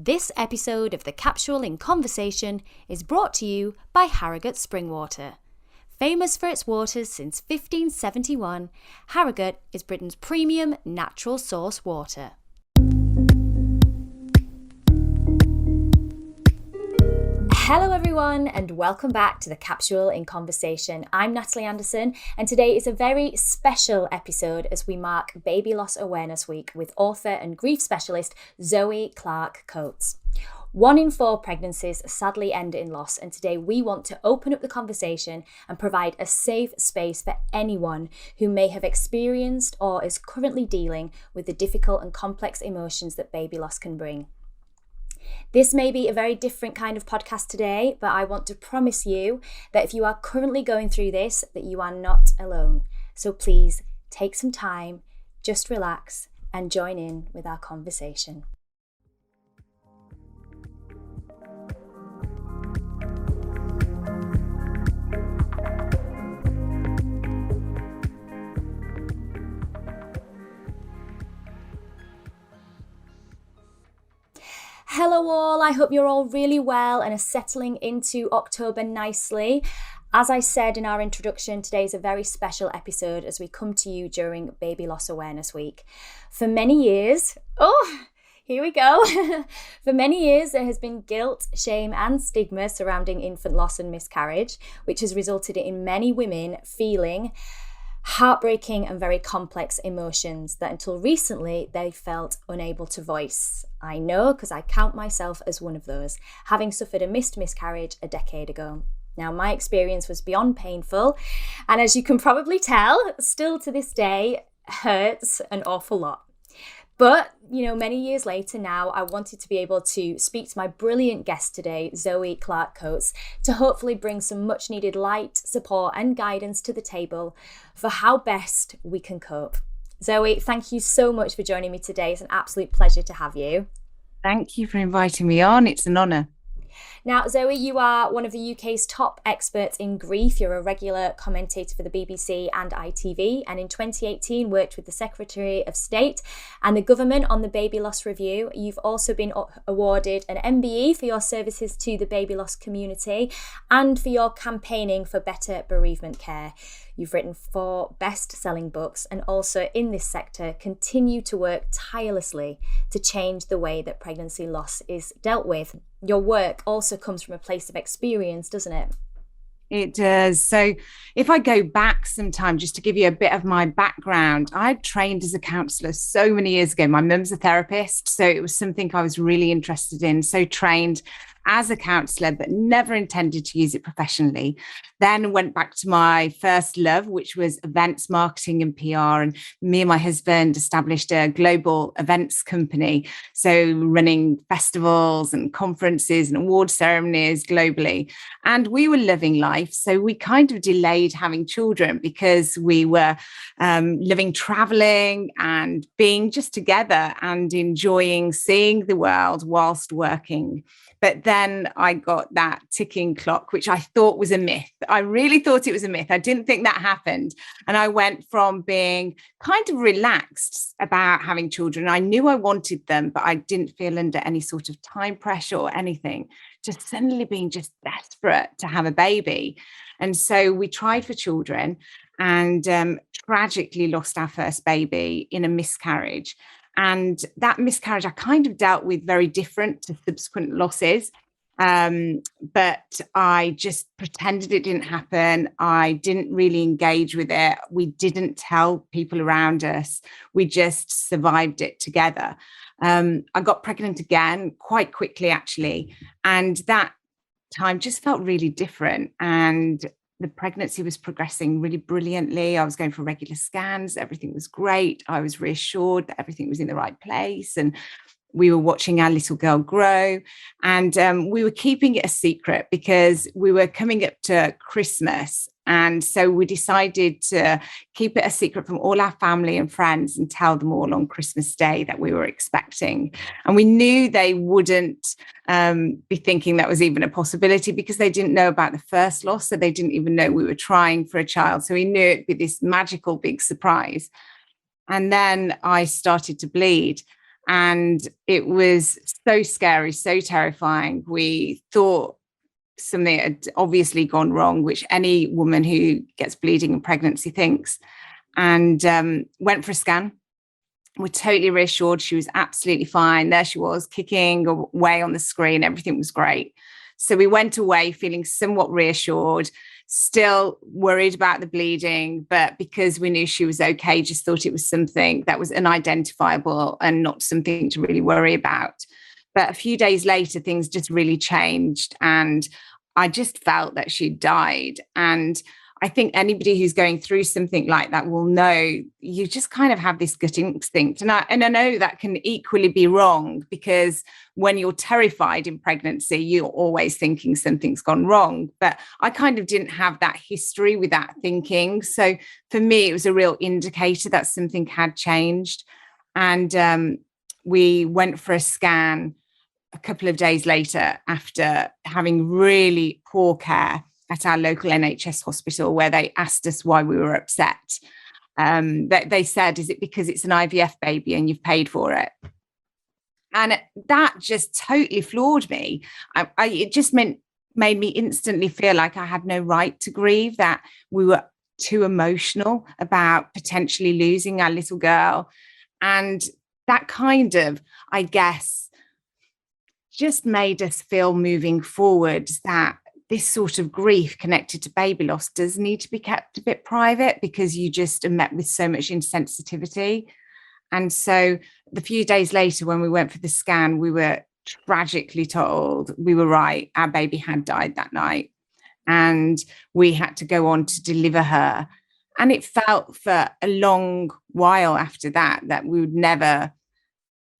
This episode of the Capsule in Conversation is brought to you by Harrogate Spring Water. Famous for its waters since 1571, Harrogate is Britain's premium natural source water. Hello everyone and welcome back to the Capsule in Conversation. I'm Natalie Anderson and today is a very special episode as we mark Baby Loss Awareness Week with author and grief specialist Zoe Clark-Coates. 1 in 4 pregnancies sadly end in loss, and today we want to open up the conversation and provide a safe space for anyone who may have experienced or is currently dealing with the difficult and complex emotions that baby loss can bring. This may be a very different kind of podcast today, but I want to promise you that if you are currently going through this, that you are not alone. So please take some time, just relax and join in with our conversation. Hello all, I hope you're all really well and are settling into October nicely. As I said in our introduction, today is a very special episode as we come to you during Baby Loss Awareness Week. For many years, here we go. For many years, there has been guilt, shame and stigma surrounding infant loss and miscarriage, which has resulted in many women feeling heartbreaking and very complex emotions that until recently they felt unable to voice. I know because I count myself as one of those, having suffered a missed miscarriage a decade ago. Now, my experience was beyond painful, and as you can probably tell, still to this day hurts an awful lot. But, many years later now, I wanted to be able to speak to my brilliant guest today, Zoe Clark-Coates, to hopefully bring some much needed light, support and guidance to the table for how best we can cope. Zoe, thank you so much for joining me today. It's an absolute pleasure to have you. Thank you for inviting me on. It's an honour. Now, Zoe, you are one of the UK's top experts in grief. You're a regular commentator for the BBC and ITV, and in 2018 worked with the Secretary of State and the government on the Baby Loss Review. You've also been awarded an MBE for your services to the baby loss community and for your campaigning for better bereavement care. You've written 4 best-selling books and also in this sector continue to work tirelessly to change the way that pregnancy loss is dealt with. Your work also comes from a place of experience, doesn't it? It does. So if I go back some time, just to give you a bit of my background, I trained as a counsellor so many years ago. My mum's a therapist, so it was something I was really interested in. So trained as a counsellor, but never intended to use it professionally. Then went back to my first love, which was events marketing and PR. And me and my husband established a global events company. So running festivals and conferences and award ceremonies globally. And we were living life. So we kind of delayed having children because we were living, traveling and being just together and enjoying seeing the world whilst working. But then I got that ticking clock, which I thought was a myth. I really thought it was a myth. I didn't think that happened. And I went from being kind of relaxed about having children. I knew I wanted them, but I didn't feel under any sort of time pressure or anything, just suddenly being just desperate to have a baby. And so we tried for children and tragically lost our first baby in a miscarriage. And that miscarriage I kind of dealt with very different to subsequent losses. But I just pretended it didn't happen. I didn't really engage with it. We didn't tell people around us. We just survived it together. I got pregnant again quite quickly, actually. And that time just felt really different. And the pregnancy was progressing really brilliantly. I was going for regular scans. Everything was great. I was reassured that everything was in the right place. And we were watching our little girl grow. And we were keeping it a secret because we were coming up to Christmas. And so we decided to keep it a secret from all our family and friends and tell them all on Christmas Day that we were expecting. And we knew they wouldn't be thinking that was even a possibility because they didn't know about the first loss. So they didn't even know we were trying for a child. So we knew it'd be this magical big surprise. And then I started to bleed. And it was so scary, so terrifying. We thought something had obviously gone wrong, which any woman who gets bleeding in pregnancy thinks, and went for a scan. We're totally reassured she was absolutely fine. There she was, kicking away on the screen. Everything was great. So we went away feeling somewhat reassured, still worried about the bleeding, but because we knew she was okay, just thought it was something that was unidentifiable and not something to really worry about. But a few days later, things just really changed. And I just felt that she'd died. And I think anybody who's going through something like that will know you just kind of have this gut instinct. And I know that can equally be wrong, because when you're terrified in pregnancy, you're always thinking something's gone wrong. But I kind of didn't have that history with that thinking. So for me, it was a real indicator that something had changed. And we went for a scan a couple of days later after having really poor care at our local NHS hospital, where they asked us why we were upset. They said, is it because it's an IVF baby and you've paid for it? And that just totally floored me. It just made me instantly feel like I had no right to grieve, that we were too emotional about potentially losing our little girl. And that kind of, I guess, just made us feel moving forward that this sort of grief connected to baby loss does need to be kept a bit private, because you just are met with so much insensitivity. And so the few days later, when we went for the scan, we were tragically told we were right. Our baby had died that night, and we had to go on to deliver her. And it felt for a long while after that we would never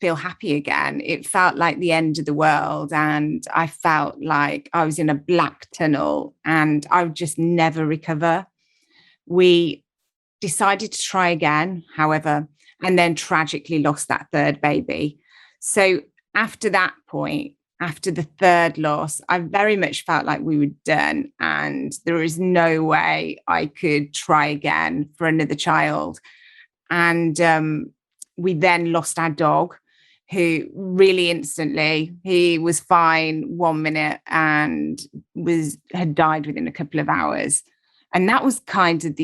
feel happy again. It felt like the end of the world, and I felt like I was in a black tunnel and I would just never recover. We decided to try again, however, and then tragically lost that third baby. So after that point, after the third loss, I very much felt like we were done, and there is no way I could try again for another child. And we then lost our dog, who really instantly, he was fine 1 minute and had died within a couple of hours. And that was kind of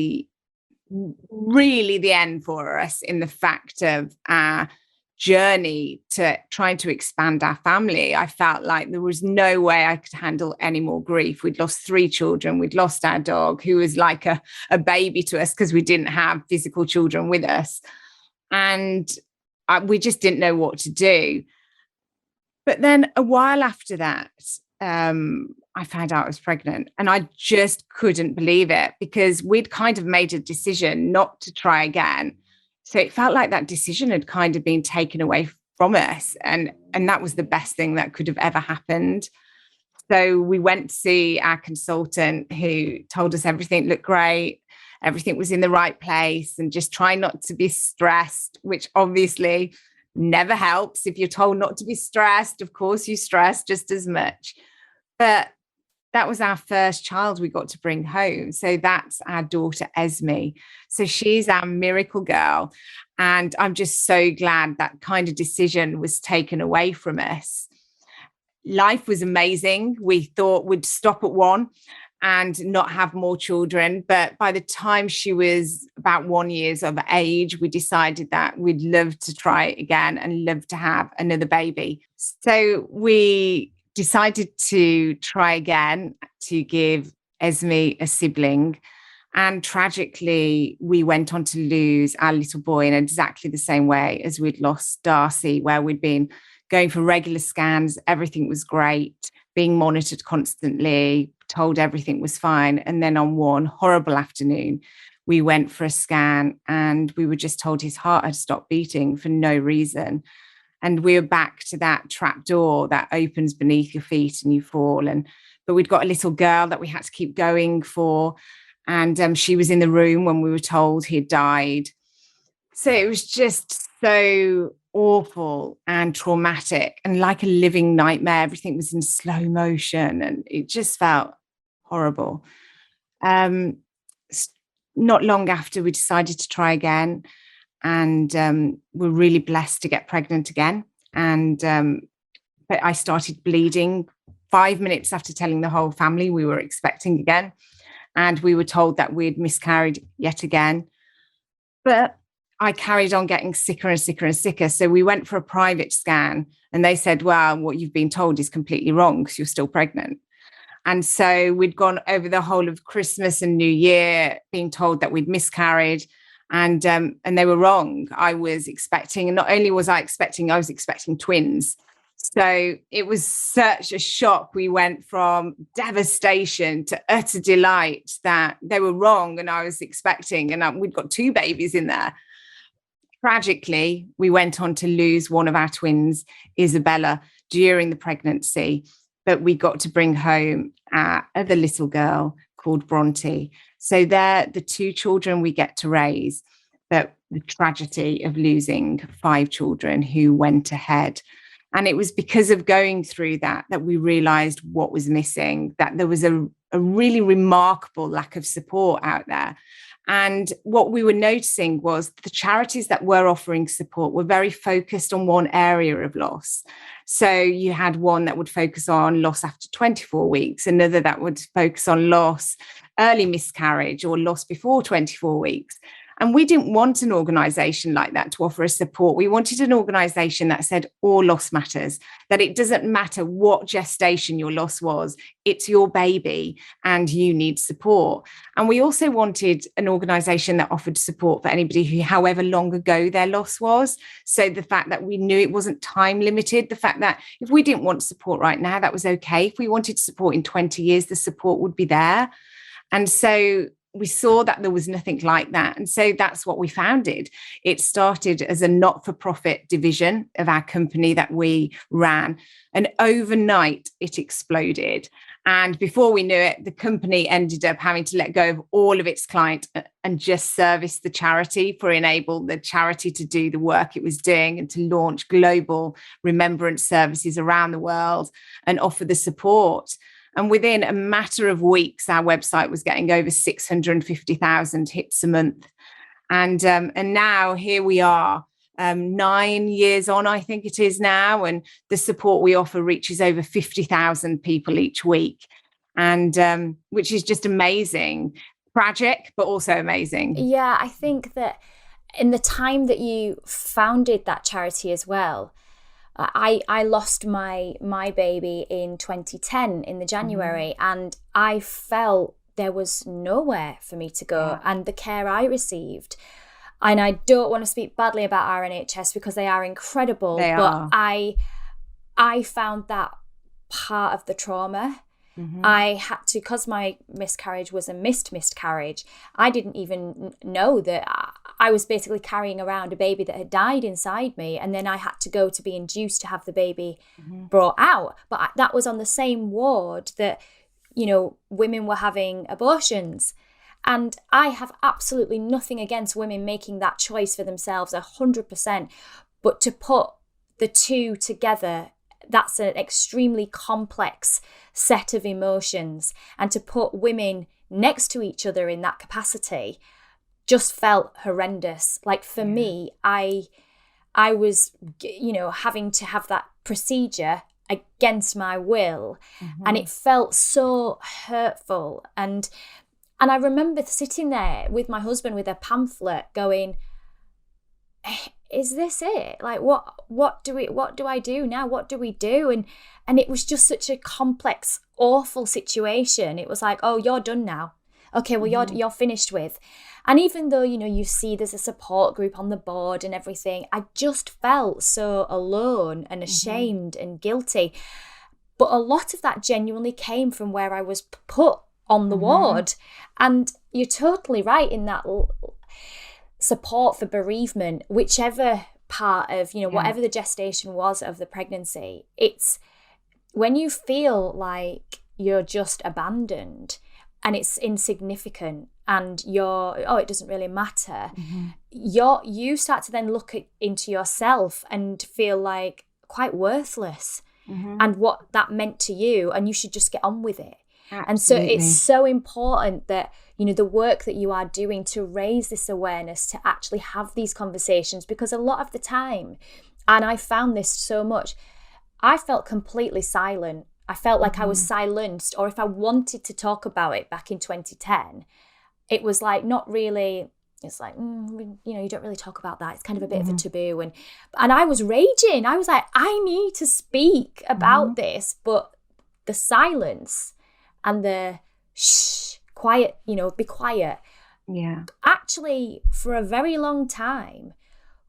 really the end for us, in the fact of our journey to trying to expand our family. I felt like there was no way I could handle any more grief. We'd lost 3 children. We'd lost our dog, who was like a baby to us, because we didn't have physical children with us. And we just didn't know what to do. But then a while after that, I found out I was pregnant, and I just couldn't believe it, because we'd kind of made a decision not to try again. So it felt like that decision had kind of been taken away from us. And that was the best thing that could have ever happened. So we went to see our consultant, who told us everything looked great. Everything was in the right place, and just try not to be stressed, which obviously never helps. If you're told not to be stressed, of course you stress just as much. But that was our first child we got to bring home. So that's our daughter, Esme. So she's our miracle girl. And I'm just so glad that kind of decision was taken away from us. Life was amazing. We thought we'd stop at 1 and not have more children. But by the time she was about 1 year of age, we decided that we'd love to try again and love to have another baby. So we decided to try again to give Esme a sibling. And tragically, we went on to lose our little boy in exactly the same way as we'd lost Darcy, where we'd been going for regular scans. Everything was great, being monitored constantly, told everything was fine. And then on one horrible afternoon, we went for a scan, and we were just told his heart had stopped beating for no reason. And we were back to that trap door that opens beneath your feet and you fall. But we'd got a little girl that we had to keep going for. And she was in the room when we were told he had died. So it was just so awful and traumatic, and like a living nightmare. Everything was in slow motion, and it just felt horrible. Not long after, we decided to try again. and were really blessed to get pregnant again. And but I started bleeding 5 minutes after telling the whole family we were expecting again. And we were told that we'd miscarried yet again. But I carried on getting sicker and sicker and sicker. So we went for a private scan and they said, well, what you've been told is completely wrong because you're still pregnant. And so we'd gone over the whole of Christmas and New Year being told that we'd miscarried, and they were wrong. I was expecting, and not only was I expecting twins. So it was such a shock. We went from devastation to utter delight that they were wrong and I was expecting, and we'd got 2 babies in there. Tragically, we went on to lose one of our twins, Isabella, during the pregnancy, but we got to bring home our other little girl called Bronte. So they're the 2 children we get to raise, but the tragedy of losing 5 children who went ahead. And it was because of going through that we realized what was missing, that there was a really remarkable lack of support out there. And what we were noticing was the charities that were offering support were very focused on one area of loss. So you had one that would focus on loss after 24 weeks, another that would focus on loss, early miscarriage, or loss before 24 weeks. And we didn't want an organisation like that to offer us support. We wanted an organisation that said all loss matters, that it doesn't matter what gestation your loss was, it's your baby and you need support. And we also wanted an organisation that offered support for anybody who, however long ago their loss was. So the fact that we knew it wasn't time limited, the fact that if we didn't want support right now, that was okay. If we wanted support in 20 years, the support would be there. And so we saw that there was nothing like that. And so that's what we founded. It started as a not-for-profit division of our company that we ran. And overnight, it exploded. And before we knew it, the company ended up having to let go of all of its clients and just service the charity for enable the charity to do the work it was doing and to launch global remembrance services around the world and offer the support. And within a matter of weeks, our website was getting over 650,000 hits a month. And now here we are, 9 years on, I think it is now. And the support we offer reaches over 50,000 people each week. And which is just amazing, tragic, but also amazing. Yeah, I think that in the time that you founded that charity as well, I lost my baby in 2010 in the January, and I felt there was nowhere for me to go, and the care I received. And I don't want to speak badly about our NHS because they are incredible, but I found that part of the trauma. I had to, because my miscarriage was a missed miscarriage, I didn't even know that I was basically carrying around a baby that had died inside me, and then I had to go to be induced to have the baby brought out. But that was on the same ward that, you know, women were having abortions. And I have absolutely nothing against women making that choice for themselves, 100%. But to put the two together, that's an extremely complex set of emotions. And to put women next to each other in that capacity just felt horrendous. Like for me, I was, you know, having to have that procedure against my will. And it felt so hurtful. And I remember sitting there with my husband with a pamphlet going, is this it? Like, what do I do now? What do we do? And it was just such a complex, awful situation. It was like, oh, you're done now. Okay, well, you're finished with. And even though, you know, you see there's a support group on the board and everything, I just felt so alone and ashamed and guilty. But a lot of that genuinely came from where I was put on the ward. And you're totally right in that support for bereavement, whichever part of, you know, whatever the gestation was of the pregnancy, it's when you feel like you're just abandoned and it's insignificant and it doesn't really matter, you start to then look into yourself and feel like quite worthless and what that meant to you, and you should just get on with it. And so it's Absolutely. so important that, the work that you are doing to raise this awareness, to actually have these conversations, because a lot of the time, and I found this so much, I felt completely silent. I felt like I was silenced, or if I wanted to talk about it back in 2010, it was like not really. It's like, you don't really talk about that. It's kind of a bit of a taboo. And I was raging. I was like, I need to speak about this. But the silence and the shh, quiet, be quiet, actually for a very long time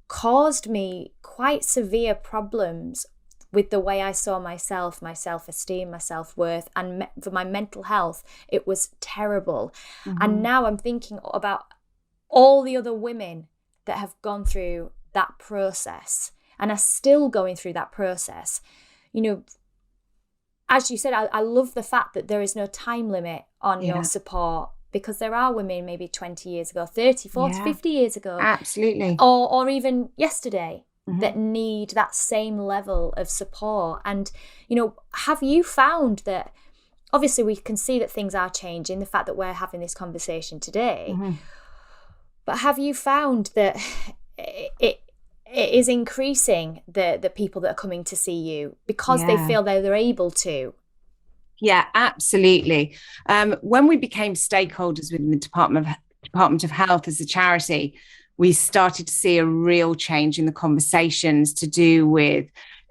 caused me quite severe problems with the way I saw myself, my self-esteem, my self-worth, and for my mental health. It was terrible. And now I'm thinking about all the other women that have gone through that process and are still going through that process. As you said, I love the fact that there is no time limit on your support, because there are women maybe 20 years ago, 30, 40, 50 years ago. Absolutely. Or even yesterday that need that same level of support. And, have you found that, obviously we can see that things are changing, the fact that we're having this conversation today, but have you found that it is increasing the people that are coming to see you because they feel they're able to? Yeah, absolutely. When we became stakeholders within the Department of Health as a charity, we started to see a real change in the conversations to do with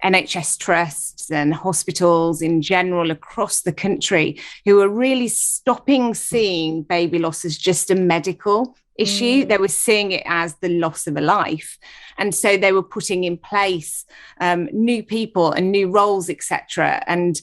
NHS trusts and hospitals in general across the country, who are really stopping seeing baby loss as just a medical issue. They were seeing it as the loss of a life. And so they were putting in place new people and new roles, etc. And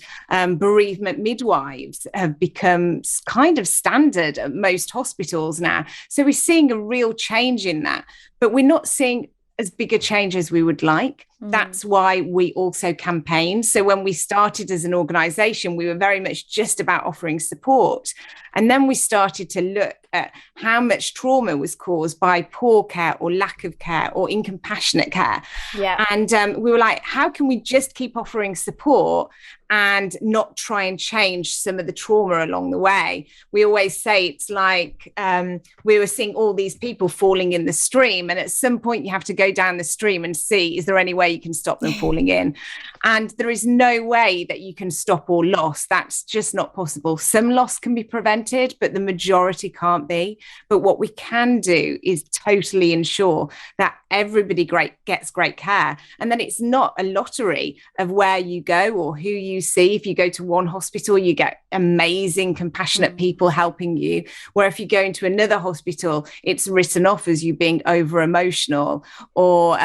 bereavement midwives have become kind of standard at most hospitals now. So we're seeing a real change in that, but we're not seeing as big a change as we would like. That's why we also campaign. So when we started as an organization, we were very much just about offering support. And then we started to look at how much trauma was caused by poor care or lack of care or incompassionate care. Yeah. And we were like, how can we just keep offering support and not try and change some of the trauma along the way? We always say it's like we were seeing all these people falling in the stream. And at some point you have to go down the stream and see, is there any way you can stop them falling in? And there is no way that you can stop all loss. That's just not possible. Some loss can be prevented, but the majority can't be. But what we can do is totally ensure that everybody gets great care. And then it's not a lottery of where you go or who you see. If you go to one hospital, you get amazing, compassionate people helping you. Where if you go into another hospital, it's written off as you being over emotional, or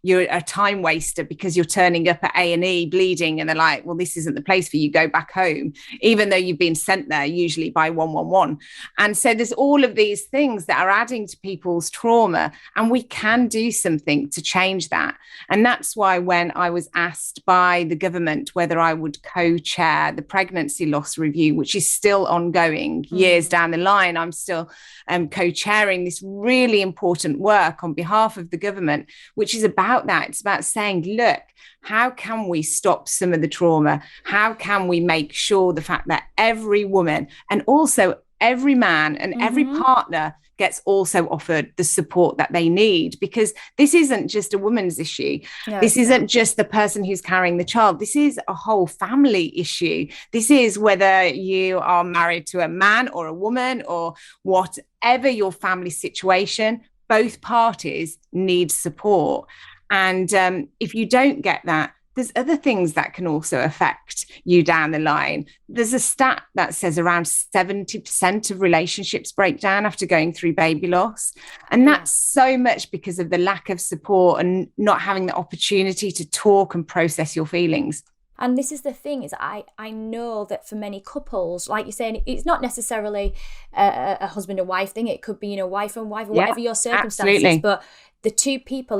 you're a time waster because you're turning up at A&E bleeding and they're like, well, this isn't the place for you, go back home, even though you've been sent there usually by 111. And so there's all of these things that are adding to people's trauma, and we can do something to change that. And that's why when I was asked by the government whether I would co-chair the pregnancy loss review, which is still ongoing years down the line, I'm still co-chairing this really important work on behalf of the government, which is about that. It's about saying, look, how can we stop some of the trauma? How can we make sure the fact that every woman and also every man and every partner gets also offered the support that they need? Because this isn't just a woman's issue. No, this isn't just the person who's carrying the child. This is a whole family issue. This is whether you are married to a man or a woman or whatever your family situation, both parties need support. And if you don't get that, there's other things that can also affect you down the line. There's a stat that says around 70% of relationships break down after going through baby loss. And that's so much because of the lack of support and not having the opportunity to talk and process your feelings. And this is the thing, is I know that for many couples, like you're saying, it's not necessarily a husband and wife thing. It could be, wife and wife, whatever your circumstances. Absolutely. But the two people,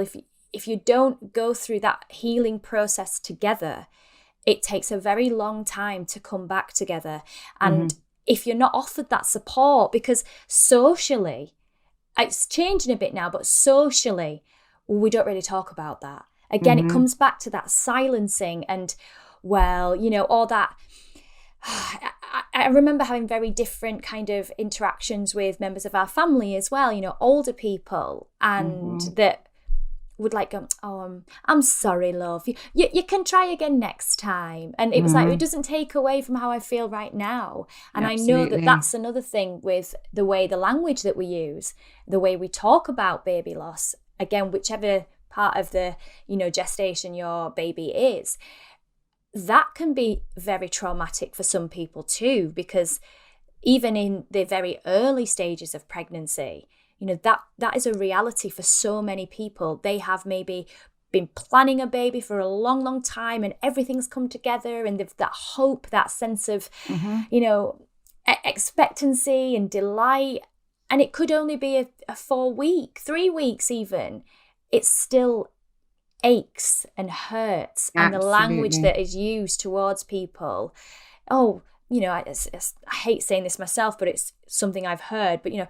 if you don't go through that healing process together, it takes a very long time to come back together. And if you're not offered that support, because socially, it's changing a bit now, but socially, we don't really talk about that. Again, it comes back to that silencing and, all that. I remember having very different kind of interactions with members of our family as well, you know, older people, and that would like go, oh, I'm sorry, love. You can try again next time. And it was like, it doesn't take away from how I feel right now. And Absolutely. I know that that's another thing with the language that we use, the way we talk about baby loss. Again, whichever part of the, you know, gestation your baby is, that can be very traumatic for some people too, because even in the very early stages of pregnancy, you know, that is a reality for so many people. They have maybe been planning a baby for a long, long time, and everything's come together, and they've that hope, that sense of, you know, expectancy and delight. And it could only be a 4 week, 3 weeks even. It still aches and hurts. Absolutely. And the language that is used towards people, oh, you know, I hate saying this myself, but it's something I've heard, but, you know,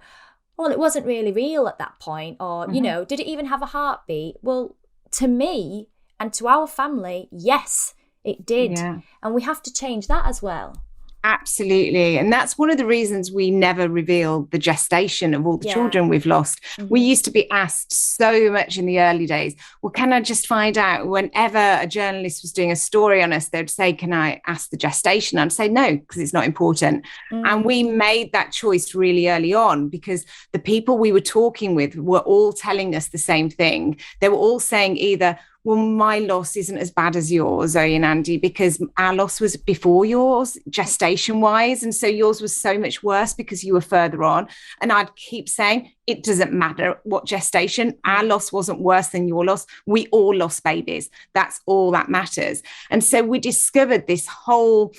well, it wasn't really real at that point, or, you know, did it even have a heartbeat? Well, to me and to our family, yes, it did. Yeah. And we have to change that as well. Absolutely. And that's one of the reasons we never revealed the gestation of all the children we've lost. We used to be asked so much in the early days, well, can I just find out? Whenever a journalist was doing a story on us, they'd say, can I ask the gestation? I'd say no, because it's not important. And we made that choice really early on, because the people we were talking with were all telling us the same thing. They were all saying either, well, my loss isn't as bad as yours, Zoe and Andy, because our loss was before yours, gestation-wise. And so yours was so much worse because you were further on. And I'd keep saying, it doesn't matter what gestation. Our loss wasn't worse than your loss. We all lost babies. That's all that matters. And so we discovered this whole,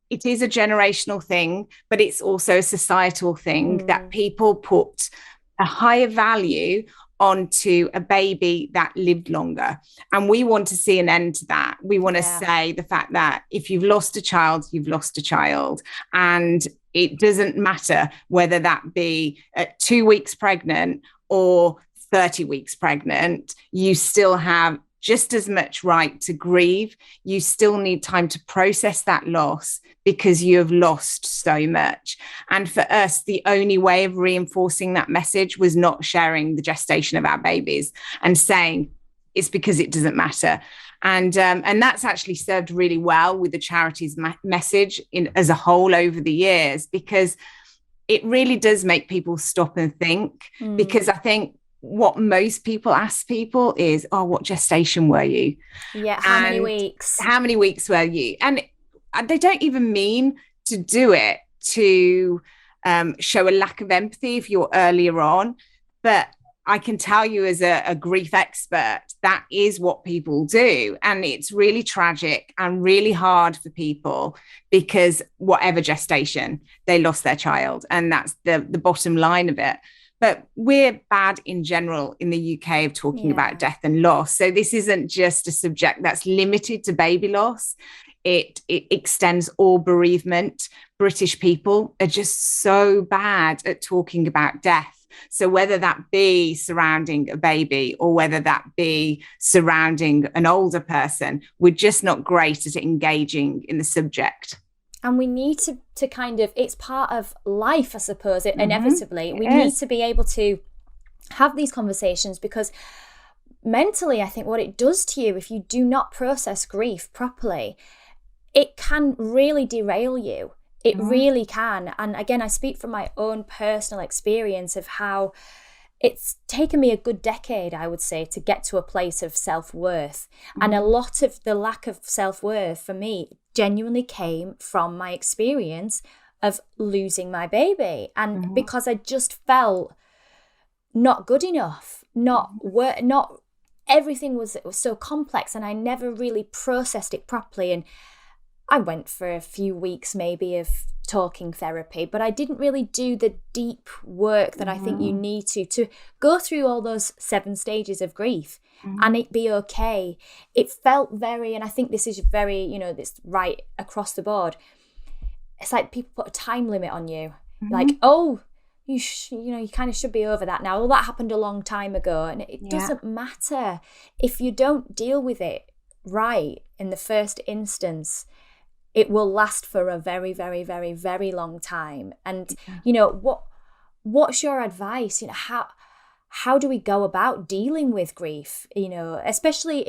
it is a generational thing, but it's also a societal thing that people put a higher value onto a baby that lived longer. And we want to see an end to that. We want to say the fact that if you've lost a child, you've lost a child. And it doesn't matter whether that be at 2 weeks pregnant or 30 weeks pregnant, you still have just as much right to grieve. You still need time to process that loss because you have lost so much. And for us, the only way of reinforcing that message was not sharing the gestation of our babies and saying it's because it doesn't matter. And that's actually served really well with the charity's message as a whole over the years, because it really does make people stop and think. Because I think what most people ask people is, oh, what gestation were you? Yeah, how many weeks? How many weeks were you? And they don't even mean to do it to show a lack of empathy if you're earlier on. But I can tell you as a grief expert, that is what people do. And it's really tragic and really hard for people, because whatever gestation, they lost their child. And that's the bottom line of it. But we're bad in general in the UK of talking about death and loss. So this isn't just a subject that's limited to baby loss. It extends all bereavement. British people are just so bad at talking about death. So whether that be surrounding a baby or whether that be surrounding an older person, we're just not great at engaging in the subject. And we need to kind of, it's part of life, I suppose, inevitably. We need to be able to have these conversations, because mentally, I think what it does to you, if you do not process grief properly, it can really derail you. It really can. And again, I speak from my own personal experience of how it's taken me a good decade, I would say, to get to a place of self-worth. And a lot of the lack of self-worth for me genuinely came from my experience of losing my baby. And because I just felt not good enough, not everything was so complex, and I never really processed it properly. And I went for a few weeks maybe of talking therapy, but I didn't really do the deep work that I think you need to go through all those 7 stages of grief and it be okay. It felt very, and I think this is very, you know, this right across the board. It's like people put a time limit on you. Like, oh, you kind of should be over that now. Well, that happened a long time ago. And it doesn't matter if you don't deal with it right in the first instance. it will last for a very, very, very, very long time. And, you know, what's your advice? You know, how do we go about dealing with grief, you know, especially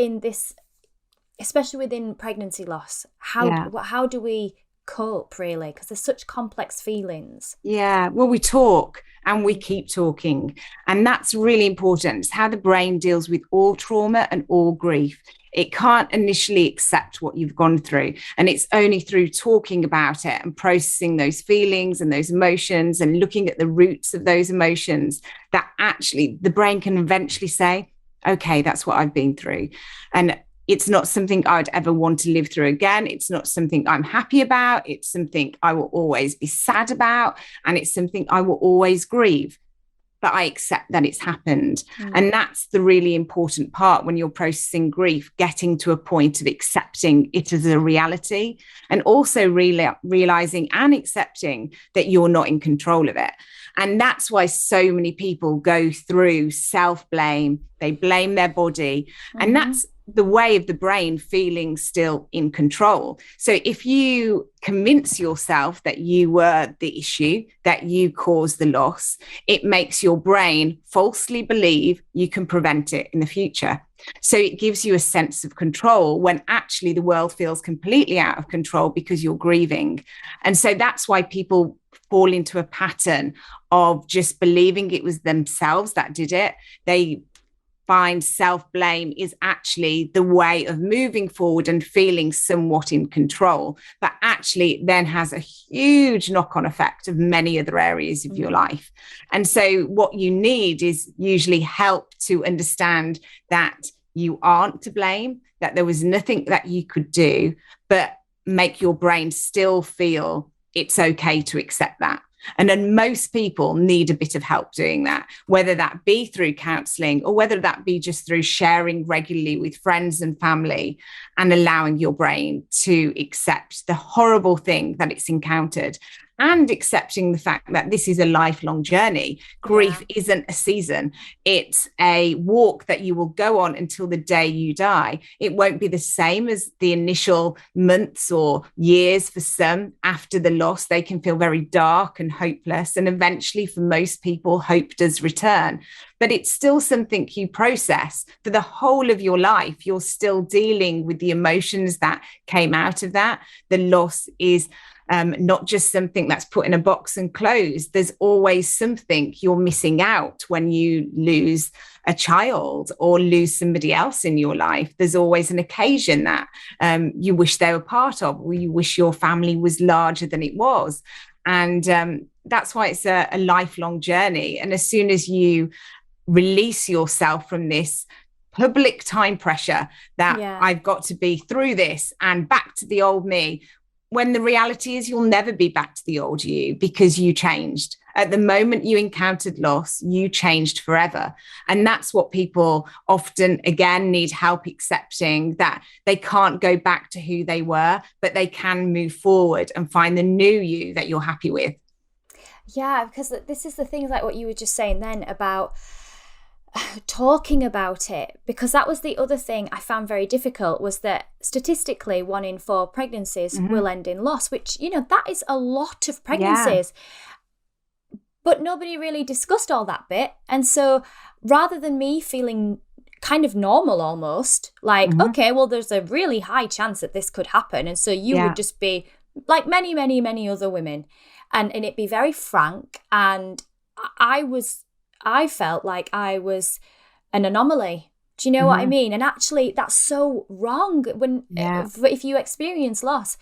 within pregnancy loss? How do we cope, really? Because there's such complex feelings. Yeah, well, we talk and we keep talking. And that's really important. It's how the brain deals with all trauma and all grief. It can't initially accept what you've gone through. And it's only through talking about it and processing those feelings and those emotions and looking at the roots of those emotions that actually the brain can eventually say, okay, that's what I've been through. And it's not something I'd ever want to live through again. It's not something I'm happy about. It's something I will always be sad about. And it's something I will always grieve. But I accept that it's happened. And that's the really important part when you're processing grief, getting to a point of accepting it as a reality, and also realizing and accepting that you're not in control of it. And that's why so many people go through self-blame. They blame their body. And that's the way of the brain feeling still in control. So if you convince yourself that you were the issue, that you caused the loss, it makes your brain falsely believe you can prevent it in the future. So it gives you a sense of control when actually the world feels completely out of control because you're grieving. And so that's why people fall into a pattern of just believing it was themselves that did it. They find self-blame is actually the way of moving forward and feeling somewhat in control, but actually then has a huge knock-on effect of many other areas of your life. And so what you need is usually help to understand that you aren't to blame, that there was nothing that you could do, but make your brain still feel it's okay to accept that. And then most people need a bit of help doing that, whether that be through counseling or whether that be just through sharing regularly with friends and family and allowing your brain to accept the horrible thing that it's encountered and accepting the fact that this is a lifelong journey. Grief isn't a season. It's a walk that you will go on until the day you die. It won't be the same as the initial months or years for some after the loss. They can feel very dark and hopeless. And eventually, for most people, hope does return. But it's still something you process for the whole of your life. You're still dealing with the emotions that came out of that. The loss is not just something that's put in a box and closed. There's always something you're missing out when you lose a child or lose somebody else in your life. There's always an occasion that you wish they were part of, or you wish your family was larger than it was. And that's why it's a lifelong journey. And as soon as you release yourself from this public time pressure that I've got to be through this and back to the old me, when the reality is you'll never be back to the old you because you changed. At the moment you encountered loss, you changed forever. And that's what people often, again, need help accepting, that they can't go back to who they were, but they can move forward and find the new you that you're happy with. Yeah, because this is the thing, like what you were just saying then about talking about it, because that was the other thing I found very difficult, was that statistically 1 in 4 pregnancies will end in loss, which, you know, that is a lot of pregnancies. But nobody really discussed all that bit. And so rather than me feeling kind of normal almost, like, okay, well, there's a really high chance that this could happen. And so you would just be like many, many, many other women. And it'd be very frank. And I felt like I was an anomaly. Do you know what I mean? And actually, that's so wrong. When if you experience loss,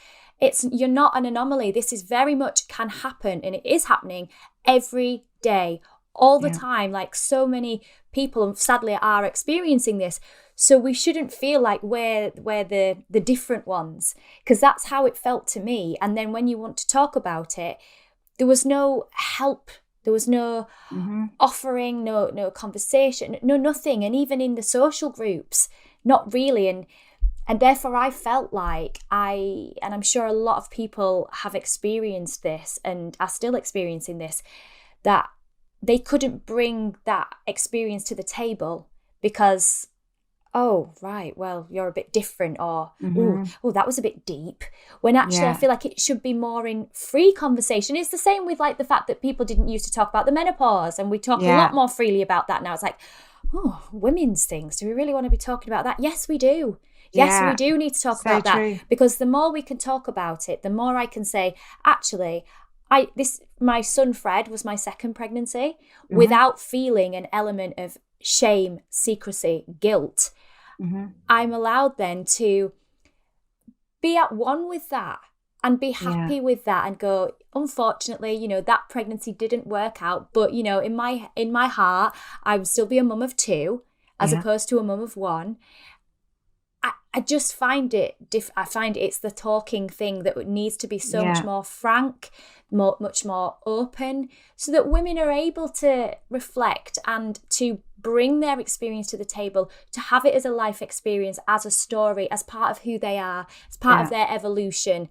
you're not an anomaly. This is very much can happen, and it is happening every day, all the time. Like so many people, sadly, are experiencing this. So we shouldn't feel like we're the different ones, because that's how it felt to me. And then when you want to talk about it, there was no help. There was no offering, no conversation, no nothing. And even in the social groups, not really. And therefore I felt like and I'm sure a lot of people have experienced this and are still experiencing this, that they couldn't bring that experience to the table because oh, right, well, you're a bit different, or, Mm-hmm. oh, that was a bit deep. When actually I Yeah. feel like it should be more in free conversation. It's the same with like the fact that people didn't used to talk about the menopause, and we talk a lot Yeah. more freely about that now. It's like, oh, women's things. Do we really want to be talking about that? Yes, we do. Yes, we Yeah. do need to talk So about that, true. because the more we can talk about it, the more I can say, actually, my son Fred was my second pregnancy Mm-hmm. without feeling an element of shame, secrecy, guilt. Mm-hmm. I'm allowed then to be at one with that and be Yeah. happy with that, and go, unfortunately, that pregnancy didn't work out, but in my heart, I would still be a mum of two as Yeah. opposed to a mum of one. I just find it I find it's the talking thing that needs to be so much Yeah. more frank, much more open, so that women are able to reflect and to bring their experience to the table, to have it as a life experience, as a story, as part of who they are, as part of Yeah. their evolution.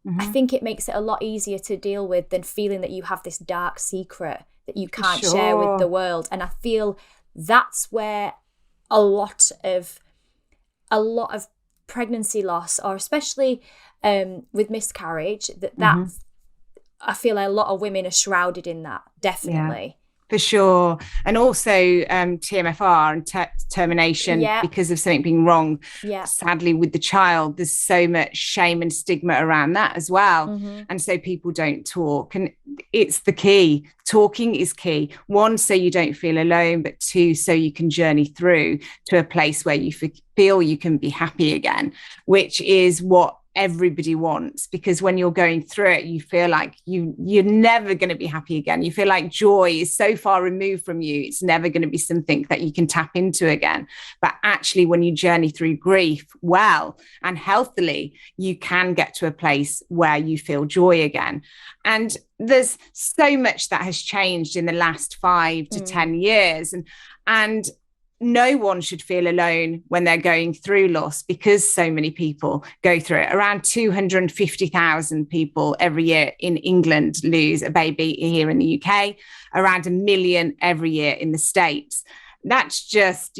I Mm-hmm. think it makes it a lot easier to deal with than feeling that you have this dark secret that you For can't share with the sure. world. And I feel that's where a lot of pregnancy loss, or especially with miscarriage, Mm-hmm. that's, I feel a lot of women are shrouded in that, Yeah. definitely. For sure. And also TMFR and termination Yeah, because of something being wrong. yeah. Sadly, with the child, there's so much shame and stigma around that as well. Mm-hmm. And so people don't talk. And it's the key. Talking is key. One, so you don't feel alone, but two, so you can journey through to a place where you feel you can be happy again, which is what everybody wants. Because when you're going through it, you feel like you're never going to be happy again. You feel like joy is so far removed from you, it's never going to be something that you can tap into again. But actually, when you journey through grief well and healthily, you can get to a place where you feel joy again. And there's so much that has changed in the last 5 to 10 years, and no one should feel alone when they're going through loss, because so many people go through it. Around 250,000 people every year in England lose a baby here in the UK, around 1 million every year in the States. That's just,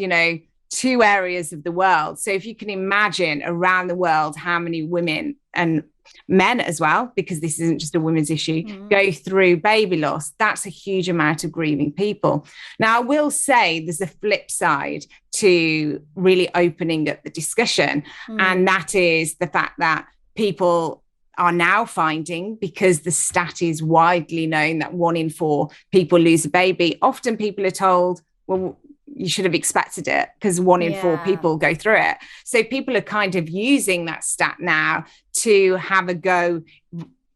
two areas of the world. So if you can imagine around the world how many women and men as well, because this isn't just a women's issue, go through baby loss, that's a huge amount of grieving people. Now, I will say there's a flip side to really opening up the discussion, and that is the fact that people are now finding, because the stat is widely known that 1 in 4 people lose a baby. Often people are told, well, you should have expected it, because 1 in 4 people go through it. So people are kind of using that stat now to have a go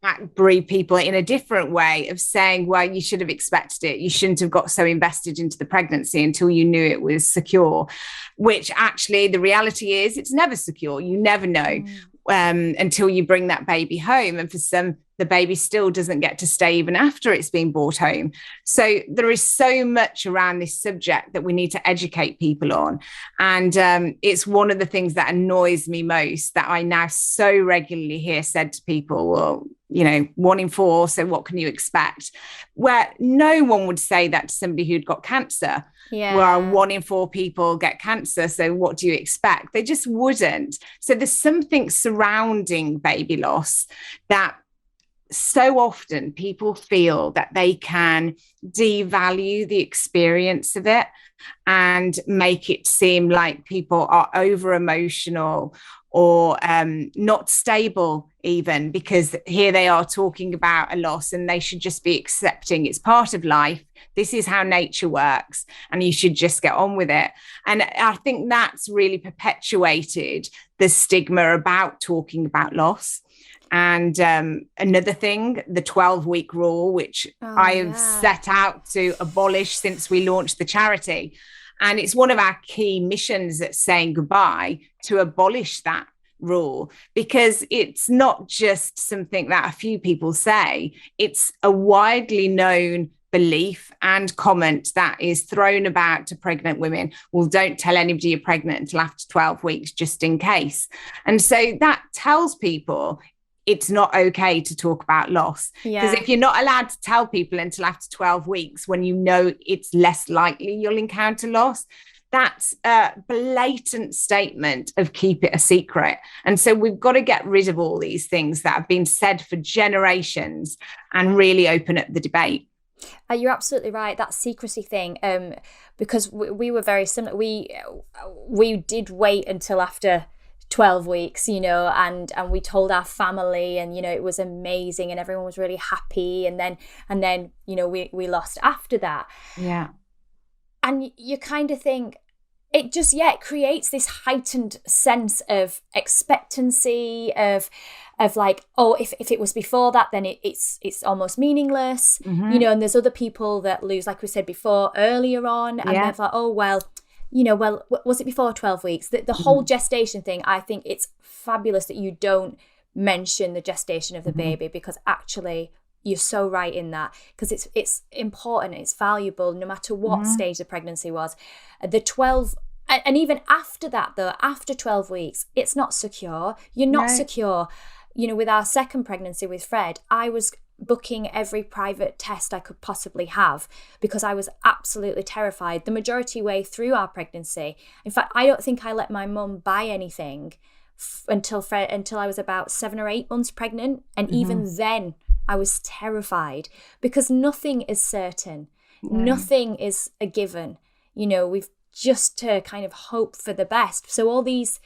at bereaved people in a different way of saying, well, you should have expected it. You shouldn't have got so invested into the pregnancy until you knew it was secure, which actually the reality is it's never secure. You never know until you bring that baby home. And for some, the baby still doesn't get to stay even after it's been brought home. So there is so much around this subject that we need to educate people on. And it's one of the things that annoys me most, that I now so regularly hear said to people, well, 1 in 4, so what can you expect? Where no one would say that to somebody who'd got cancer. Where 1 in 4 people get cancer, so what do you expect? They just wouldn't. So there's something surrounding baby loss that so often people feel that they can devalue the experience of it and make it seem like people are over emotional or not stable, even, because here they are talking about a loss and they should just be accepting it's part of life. This is how nature works, and you should just get on with it. And I think that's really perpetuated the stigma about talking about loss. And another thing, the 12-week rule, which I have set out to abolish since we launched the charity. And it's one of our key missions at Saying Goodby to abolish that rule, because it's not just something that a few people say. It's a widely known belief and comment that is thrown about to pregnant women. Well, don't tell anybody you're pregnant until after 12 weeks, just in case. And so that tells people it's not okay to talk about loss. Because if you're not allowed to tell people until after 12 weeks, when you know it's less likely you'll encounter loss, that's a blatant statement of keep it a secret. And so we've got to get rid of all these things that have been said for generations and really open up the debate. You're absolutely right. That secrecy thing, because we were very similar. We did wait until after 12 weeks, and we told our family, and it was amazing, and everyone was really happy. And then we lost after that. Yeah. And you kind of think it just it creates this heightened sense of expectancy of like, oh, if it was before that, then it's almost meaningless, and there's other people that lose, like we said before, earlier on, and they're like, oh, well, was it before 12 weeks? The whole gestation thing, I think it's fabulous that you don't mention the gestation of the baby, because actually you're so right in that, because it's important, it's valuable, no matter what stage the pregnancy was. The 12, and even after that though, after 12 weeks, it's not secure. You're not secure. With our second pregnancy with Fred, I was booking every private test I could possibly have because I was absolutely terrified the majority way through our pregnancy. In fact, I don't think I let my mum buy anything until I was about 7 or 8 months pregnant, and even then I was terrified because nothing is certain. Nothing is a given. We've just to kind of hope for the best. So all these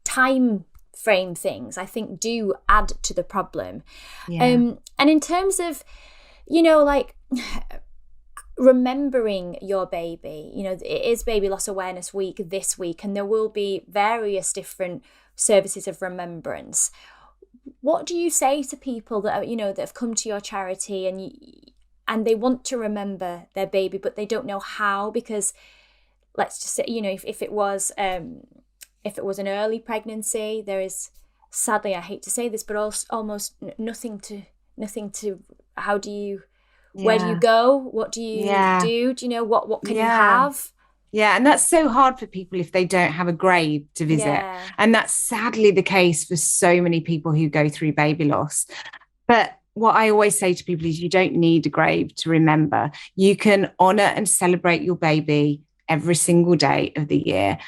time frame things, I think, do add to the problem. And in terms of, like remembering your baby, it is Baby Loss Awareness Week this week, and there will be various different services of remembrance. What do you say to people that are, that have come to your charity and they want to remember their baby, but they don't know how? Because let's just say, if it was an early pregnancy, there is, sadly, I hate to say this, but also almost nothing to, how do you, where do you go? What do you do? Do you know what can you have? Yeah, and that's so hard for people if they don't have a grave to visit. Yeah. And that's sadly the case for so many people who go through baby loss. But what I always say to people is you don't need a grave to remember. You can honour and celebrate your baby every single day of the year.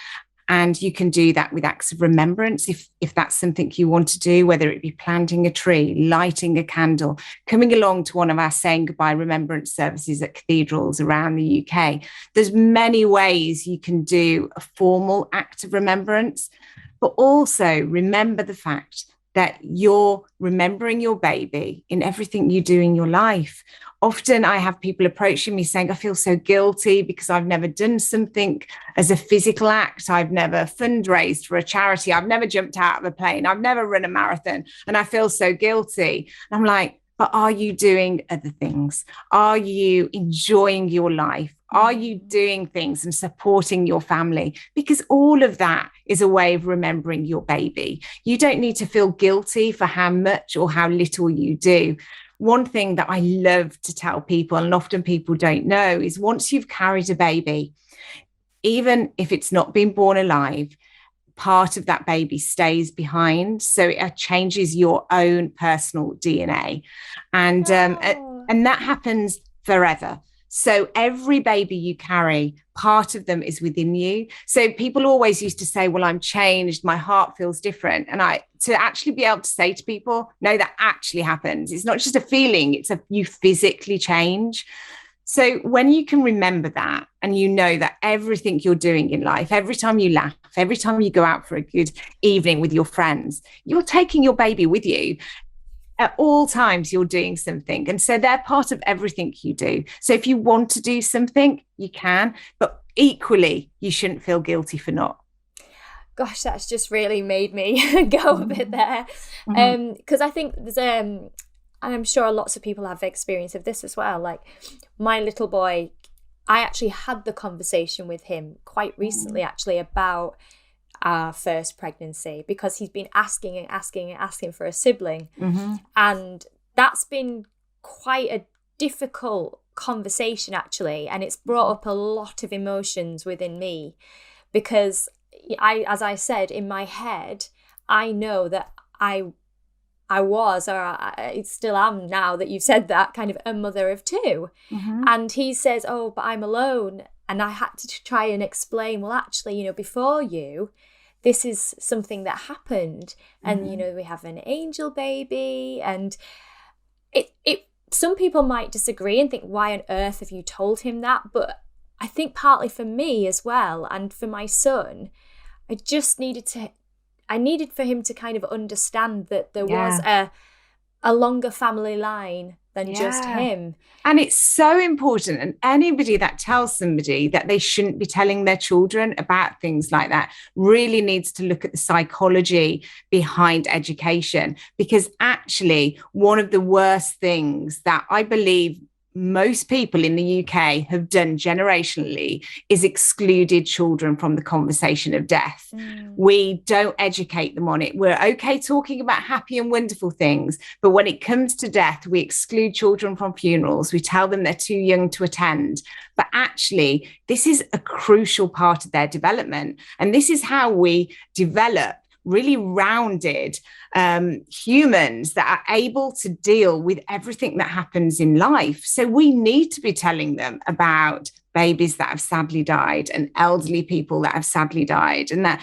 And you can do that with acts of remembrance if that's something you want to do, whether it be planting a tree, lighting a candle, coming along to one of our Saying Goodbye remembrance services at cathedrals around the UK. There's many ways you can do a formal act of remembrance, but also remember the fact that you're remembering your baby in everything you do in your life. Often I have people approaching me saying, I feel so guilty because I've never done something as a physical act. I've never fundraised for a charity. I've never jumped out of a plane. I've never run a marathon. And I feel so guilty. And I'm like, but are you doing other things? Are you enjoying your life? Are you doing things and supporting your family? Because all of that is a way of remembering your baby. You don't need to feel guilty for how much or how little you do. One thing that I love to tell people, and often people don't know, is once you've carried a baby, even if it's not been born alive, part of that baby stays behind. So it changes your own personal DNA. And that happens forever. So every baby you carry, part of them is within you. So people always used to say, well, I'm changed. My heart feels different. And to actually be able to say to people, no, that actually happens. It's not just a feeling, you physically change. So when you can remember that, and you know that everything you're doing in life, every time you laugh, every time you go out for a good evening with your friends, you're taking your baby with you. At all times, you're doing something. And so they're part of everything you do. So if you want to do something, you can. But equally, you shouldn't feel guilty for not. Gosh, that's just really made me go a bit there. Because I think there's, and I'm sure lots of people have experience of this as well. Like my little boy, I actually had the conversation with him quite recently, actually, about our first pregnancy, because he's been asking for a sibling. And that's been quite a difficult conversation, actually, and it's brought up a lot of emotions within me, because as I said, in my head, I know that I was, or I still am now that you've said that, kind of a mother of two. And he says, oh, but I'm alone. And I had to try and explain, well, actually, before you, this is something that happened. And, we have an angel baby. And some people might disagree and think, why on earth have you told him that? But I think partly for me as well, and for my son, I needed for him to kind of understand that there was a longer family line than just him. And it's so important. And anybody that tells somebody that they shouldn't be telling their children about things like that really needs to look at the psychology behind education, because actually one of the worst things that I believe most people in the UK have done generationally is excluded children from the conversation of death. We don't educate them on it. We're okay talking about happy and wonderful things, but when it comes to death, we exclude children from funerals. We tell them they're too young to attend. But actually, this is a crucial part of their development. And this is how we develop really rounded humans that are able to deal with everything that happens in life. So we need to be telling them about babies that have sadly died and elderly people that have sadly died, and that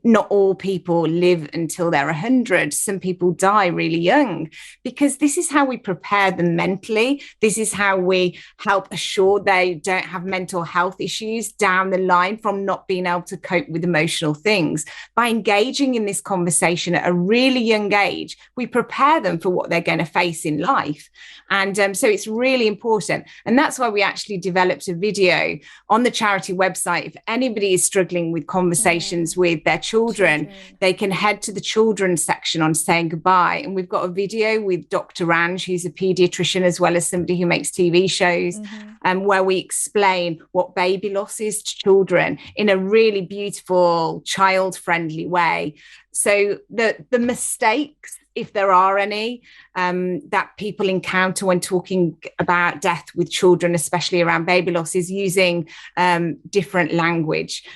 not all people live until they're 100. Some people die really young, because this is how we prepare them mentally. This is how we help assure they don't have mental health issues down the line from not being able to cope with emotional things. By engaging in this conversation at a really young age, we prepare them for what they're going to face in life. And so it's really important. And that's why we actually developed a video on the charity website. If anybody is struggling with conversations with their children, they can head to the children's section on Saying Goodby. And we've got a video with Dr. Ranj, who's a pediatrician, as well as somebody who makes TV shows, where we explain what baby loss is to children in a really beautiful, child-friendly way. So the mistakes, if there are any, that people encounter when talking about death with children, especially around baby loss, is using different language.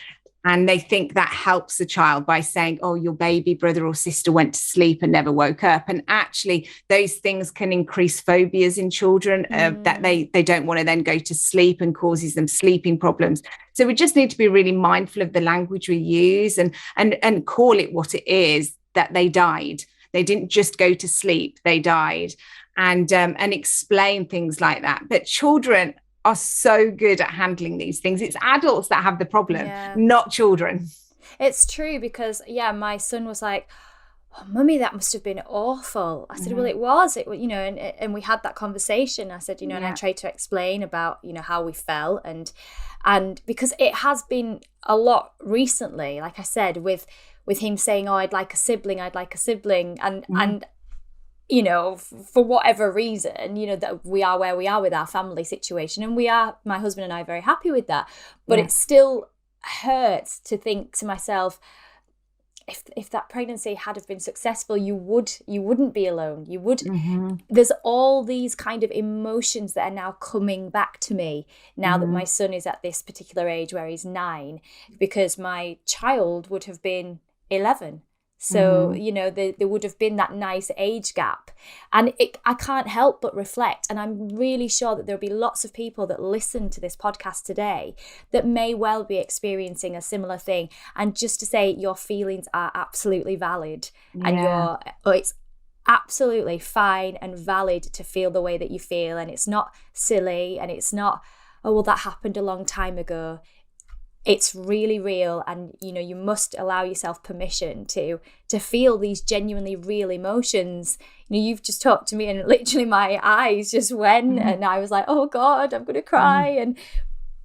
And they think that helps the child by saying, oh, your baby brother or sister went to sleep and never woke up. And actually, those things can increase phobias in children, that they don't want to then go to sleep, and causes them sleeping problems. So we just need to be really mindful of the language we use, and call it what it is, that they died. They didn't just go to sleep, they died, and explain things like that. But children are so good at handling these things. It's adults that have the problem, not children. It's true, because my son was like, oh, Mummy, that must have been awful. I said, well, it was, and we had that conversation. I said, and I tried to explain about, how we felt, and because it has been a lot recently, like I said, with him saying, oh, I'd like a sibling, and for whatever reason, that we are where we are with our family situation, and my husband and I are very happy with that. But it still hurts to think to myself, if that pregnancy had have been successful, you wouldn't be alone. You would. There's all these kind of emotions that are now coming back to me now that my son is at this particular age where he's 9, because my child would have been 11. So, there would have been that nice age gap. And I can't help but reflect. And I'm really sure that there'll be lots of people that listen to this podcast today that may well be experiencing a similar thing. And just to say, your feelings are absolutely valid. And it's absolutely fine and valid to feel the way that you feel. And it's not silly, and it's not, oh, well, that happened a long time ago. It's really real, and you must allow yourself permission to feel these genuinely real emotions. You've just talked to me, and literally my eyes just went, and I was like, oh God, I'm gonna cry. And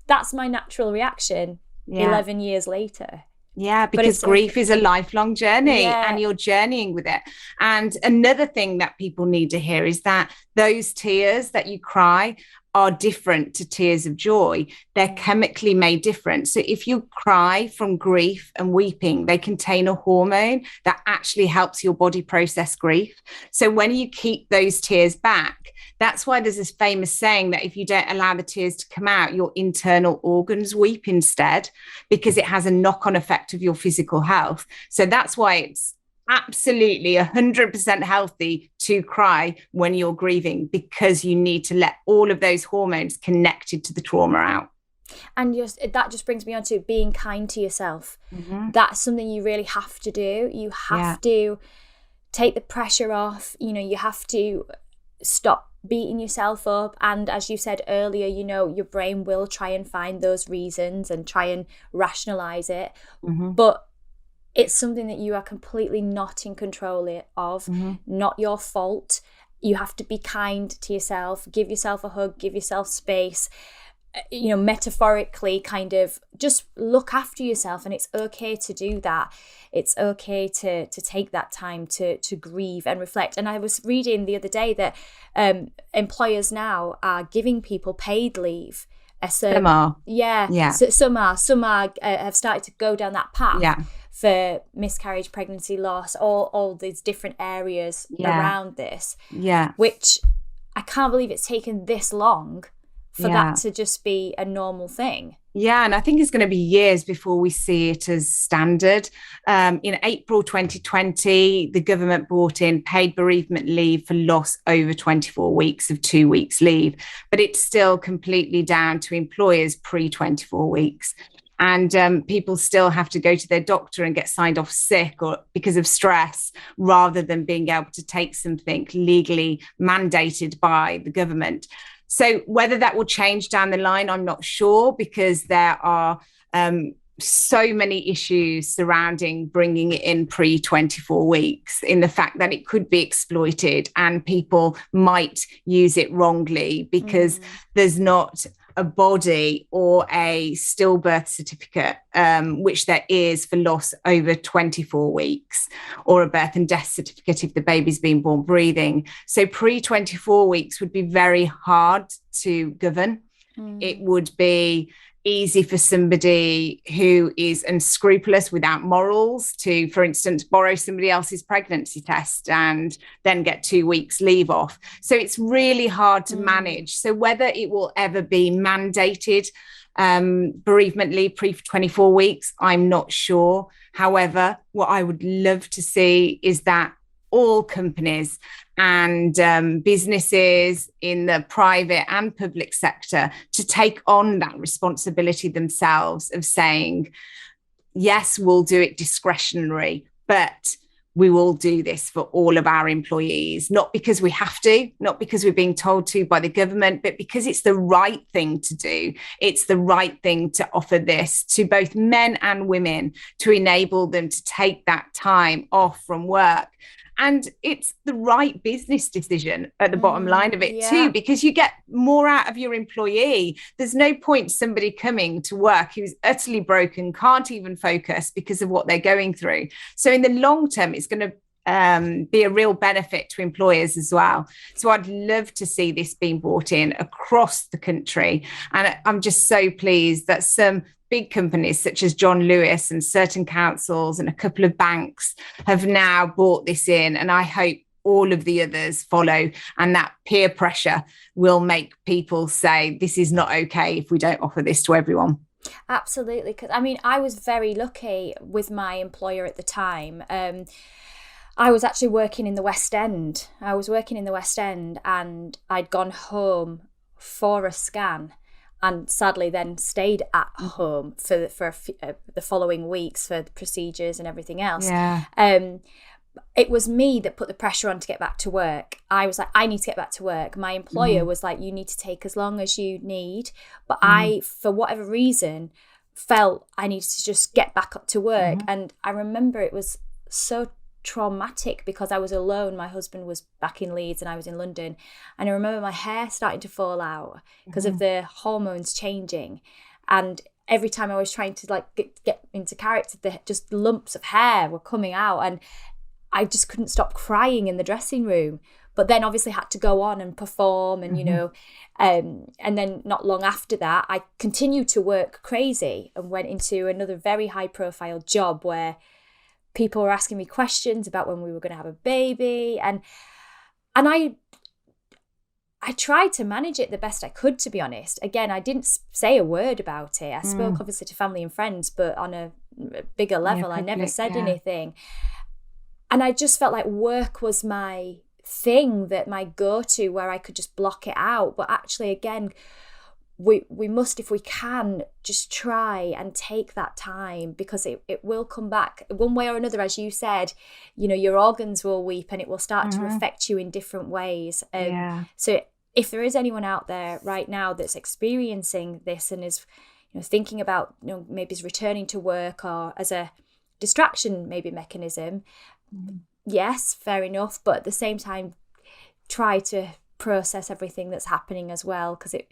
that's my natural reaction 11 years later. Yeah, because grief is a lifelong journey, and you're journeying with it. And another thing that people need to hear is that those tears that you cry are different to tears of joy. They're chemically made different. So if you cry from grief and weeping, they contain a hormone that actually helps your body process grief. So when you keep those tears back, that's why there's this famous saying that if you don't allow the tears to come out, your internal organs weep instead, because it has a knock-on effect of your physical health. So that's why it's absolutely 100% healthy to cry when you're grieving, because you need to let all of those hormones connected to the trauma out. And that just brings me on to being kind to yourself. Mm-hmm. That's something you really have to do. You have to take the pressure off. You have to stop beating yourself up. And as you said earlier, your brain will try and find those reasons and try and rationalize it. Mm-hmm. But it's something that you are completely not in control of, not your fault. You have to be kind to yourself, give yourself a hug, give yourself space, metaphorically kind of just look after yourself. And it's okay to do that. It's okay to take that time to grieve and reflect. And I was reading the other day that employers now are giving people paid leave. Some are. Yeah. So some are have started to go down that path for miscarriage, pregnancy loss, all these different areas around this. Yeah. Which I can't believe it's taken this long for that to just be a normal thing. Yeah, and I think it's going to be years before we see it as standard. In April 2020, the government brought in paid bereavement leave for loss over 24 weeks of 2 weeks leave, but it's still completely down to employers pre-24 weeks. And people still have to go to their doctor and get signed off sick or because of stress, rather than being able to take something legally mandated by the government. So whether that will change down the line, I'm not sure, because there are so many issues surrounding bringing it in pre-24 weeks, in the fact that it could be exploited and people might use it wrongly because there's not a body or a stillbirth certificate, which there is for loss over 24 weeks, or a birth and death certificate if the baby's been born breathing. So pre-24 weeks would be very hard to govern. It would be easy for somebody who is unscrupulous without morals to, for instance, borrow somebody else's pregnancy test and then get 2 weeks leave off. So it's really hard to manage. So whether it will ever be mandated bereavement leave pre-24 weeks, I'm not sure. However, what I would love to see is that all companies and businesses in the private and public sector to take on that responsibility themselves of saying, yes, we'll do it discretionary, but we will do this for all of our employees, not because we have to, not because we're being told to by the government, but because it's the right thing to do. It's the right thing to offer this to both men and women, to enable them to take that time off from work. And it's the right business decision at the bottom line of it too, because you get more out of your employee. There's no point somebody coming to work who's utterly broken, can't even focus because of what they're going through. So in the long term, it's going to be a real benefit to employers as well. So I'd love to see this being brought in across the country. And I'm just so pleased that some big companies such as John Lewis and certain councils and a couple of banks have now brought this in. And I hope all of the others follow, and that peer pressure will make people say, this is not okay if we don't offer this to everyone. Absolutely. Because I was very lucky with my employer at the time. I was actually working in the West End. And I'd gone home for a scan, and sadly then stayed at home for the following weeks for the procedures and everything else. It was me that put the pressure on to get back to work. I was like, I need to get back to work. My employer was like, you need to take as long as you need. But I, for whatever reason, felt I needed to just get back up to work. And I remember it was so traumatic because I was alone. My husband was back in Leeds and I was in London, and I remember my hair starting to fall out because of the hormones changing, and every time I was trying to like get into character, just lumps of hair were coming out, and I just couldn't stop crying in the dressing room. But then obviously had to go on and perform, and and then not long after that I continued to work crazy and went into another very high profile job where people were asking me questions about when we were going to have a baby. And I tried to manage it the best I could, to be honest. Again, I didn't say a word about it. I spoke obviously to family and friends, but on a bigger level, I never said anything. And I just felt like work was my thing, that my go-to, where I could just block it out. But actually, again, we must, if we can, just try and take that time, because it will come back one way or another. As you said, your organs will weep and it will start to affect you in different ways. So if there is anyone out there right now that's experiencing this and is thinking about maybe is returning to work or as a distraction maybe mechanism, yes, fair enough, but at the same time try to process everything that's happening as well, because it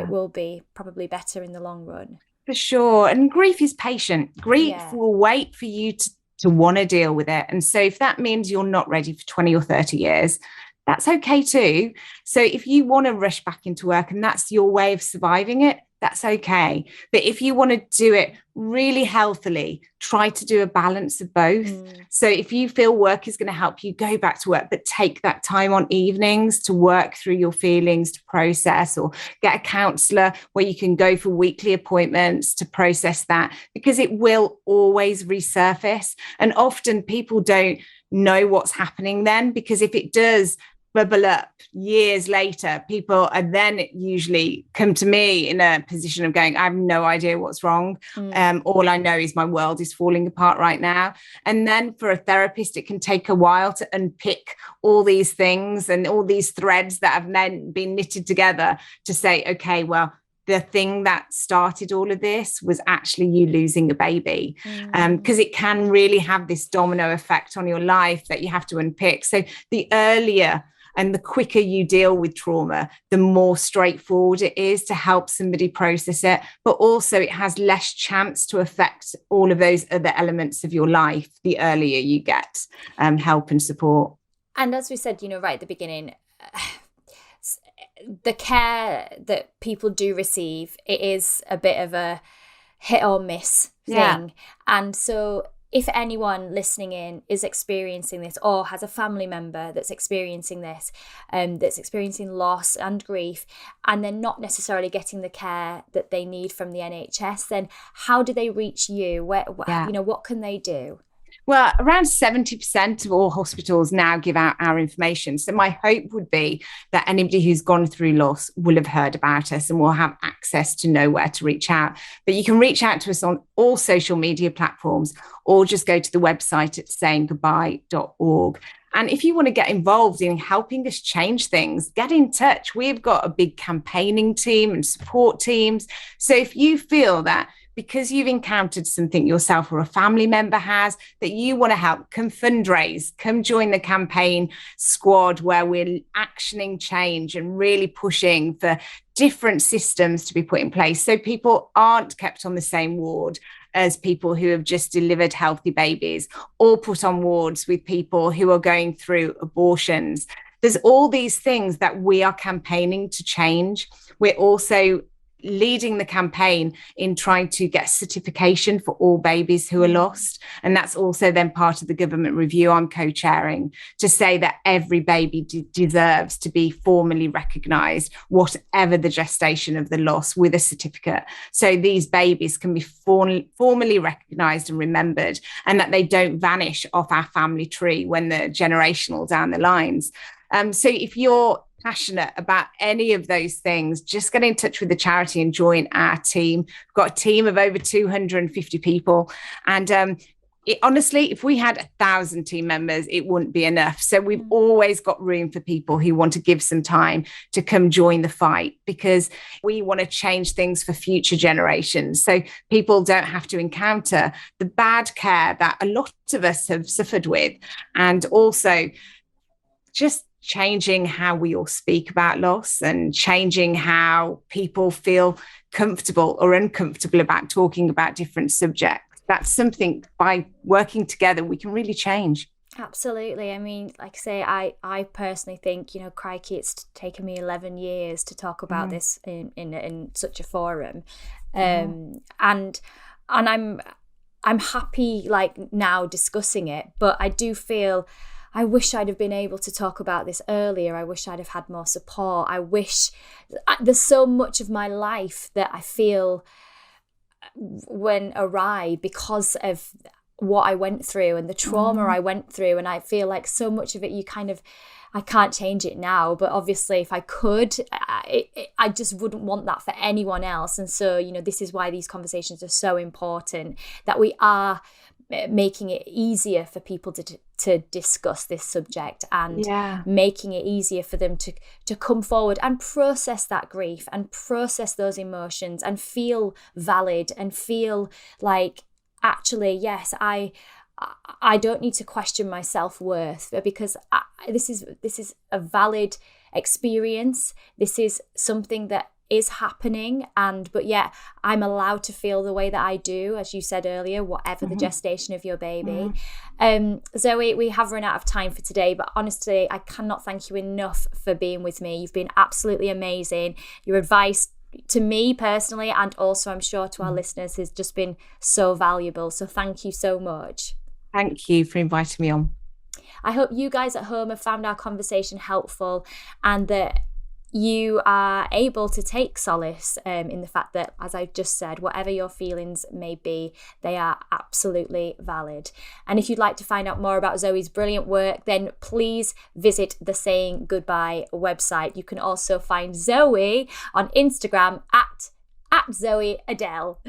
will be probably better in the long run. For sure. And grief is patient. Grief will wait for you to want to deal with it. And so if that means you're not ready for 20 or 30 years, that's okay too. So if you want to rush back into work and that's your way of surviving it, that's okay. But if you want to do it really healthily, try to do a balance of both. So if you feel work is going to help you, go back to work, but take that time on evenings to work through your feelings, to process, or get a counsellor where you can go for weekly appointments to process that, because it will always resurface. And often people don't know what's happening then, because if it does bubble up years later, people are then usually come to me in a position of going, I have no idea what's wrong. All I know is my world is falling apart right now. And then for a therapist, it can take a while to unpick all these things and all these threads that have then been knitted together to say, okay, well, the thing that started all of this was actually you losing a baby, because it can really have this domino effect on your life that you have to unpick. So the earlier and the quicker you deal with trauma, the more straightforward it is to help somebody process it. But also it has less chance to affect all of those other elements of your life the earlier you get help and support. And as we said, right at the beginning, the care that people do receive, it is a bit of a hit or miss thing. And so if anyone listening in is experiencing this or has a family member that's experiencing this, that's experiencing loss and grief, and they're not necessarily getting the care that they need from the NHS, then how do they reach you? What can they do? Well, around 70% of all hospitals now give out our information. So my hope would be that anybody who's gone through loss will have heard about us and will have access to know where to reach out. But you can reach out to us on all social media platforms, or just go to the website at sayinggoodby.org. And if you want to get involved in helping us change things, get in touch. We've got a big campaigning team and support teams. So if you feel that because you've encountered something yourself or a family member has, that you want to help, come fundraise, come join the campaign squad where we're actioning change and really pushing for different systems to be put in place so people aren't kept on the same ward as people who have just delivered healthy babies, or put on wards with people who are going through abortions. There's all these things that we are campaigning to change. We're also leading the campaign in trying to get certification for all babies who are lost. And that's also then part of the government review I'm co-chairing, to say that every baby deserves to be formally recognised, whatever the gestation of the loss, with a certificate. So these babies can be formally recognised and remembered, and that they don't vanish off our family tree when they're generational down the lines. So if you're passionate about any of those things, just get in touch with the charity and join our team. We've got a team of over 250 people. And honestly, if we had 1,000 team members, it wouldn't be enough. So we've always got room for people who want to give some time to come join the fight, because we want to change things for future generations. So people don't have to encounter the bad care that a lot of us have suffered with. And also just changing how we all speak about loss, and changing how people feel comfortable or uncomfortable about talking about different subjects. That's something, by working together, we can really change. Absolutely. I mean, like I say, I personally think, crikey, it's taken me 11 years to talk about this in such a forum. And I'm happy now discussing it, but I do feel I wish I'd have been able to talk about this earlier. I wish I'd have had more support. I wish there's so much of my life that I feel went awry because of what I went through and the trauma I went through. And I feel like so much of it, I can't change it now, but obviously if I could, I just wouldn't want that for anyone else. And so, you know, this is why these conversations are so important, that we are making it easier for people to discuss this subject, and making it easier for them to come forward and process that grief and process those emotions and feel valid and feel like, actually, yes, I don't need to question my self-worth, because this is a valid experience. This is something that is happening, but yet I'm allowed to feel the way that I do, as you said earlier, whatever the gestation of your baby. Zoe, we have run out of time for today, but honestly, I cannot thank you enough for being with me. You've been absolutely amazing. Your advice to me personally, and also I'm sure to our listeners, has just been so valuable. So thank you so much. Thank you for inviting me on. I hope you guys at home have found our conversation helpful, and that you are able to take solace in the fact that, as I just said, whatever your feelings may be, they are absolutely valid. And if you'd like to find out more about Zoe's brilliant work, then please visit the Saying Goodby website. You can also find Zoe on Instagram at Zoe Adele.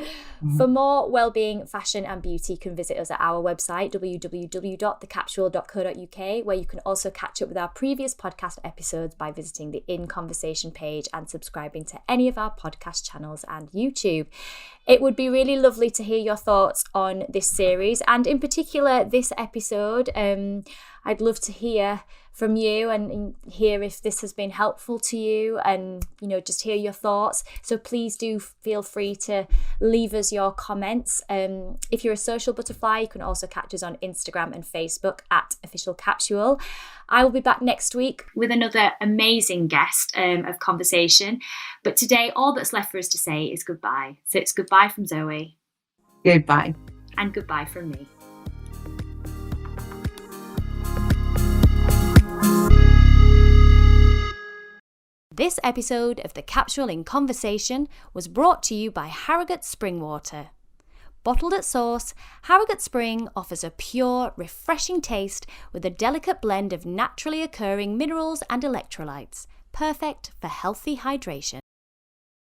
For more wellbeing, fashion and beauty, you can visit us at our website, www.thecapsule.co.uk, where you can also catch up with our previous podcast episodes by visiting the In Conversation page and subscribing to any of our podcast channels and YouTube. It would be really lovely to hear your thoughts on this series, and in particular this episode. I'd love to hear from you and hear if this has been helpful to you, and, you know, just hear your thoughts. So please do feel free to leave us your comments. If you're a social butterfly, you can also catch us on Instagram and Facebook at Official Capsule. I will be back next week with another amazing guest of conversation. But today, all that's left for us to say is goodbye. So it's goodbye from Zoe. Goodbye. And goodbye from me. This episode of The Capsule in Conversation was brought to you by Harrogate Spring Water. Bottled at source, Harrogate Spring offers a pure, refreshing taste with a delicate blend of naturally occurring minerals and electrolytes, perfect for healthy hydration.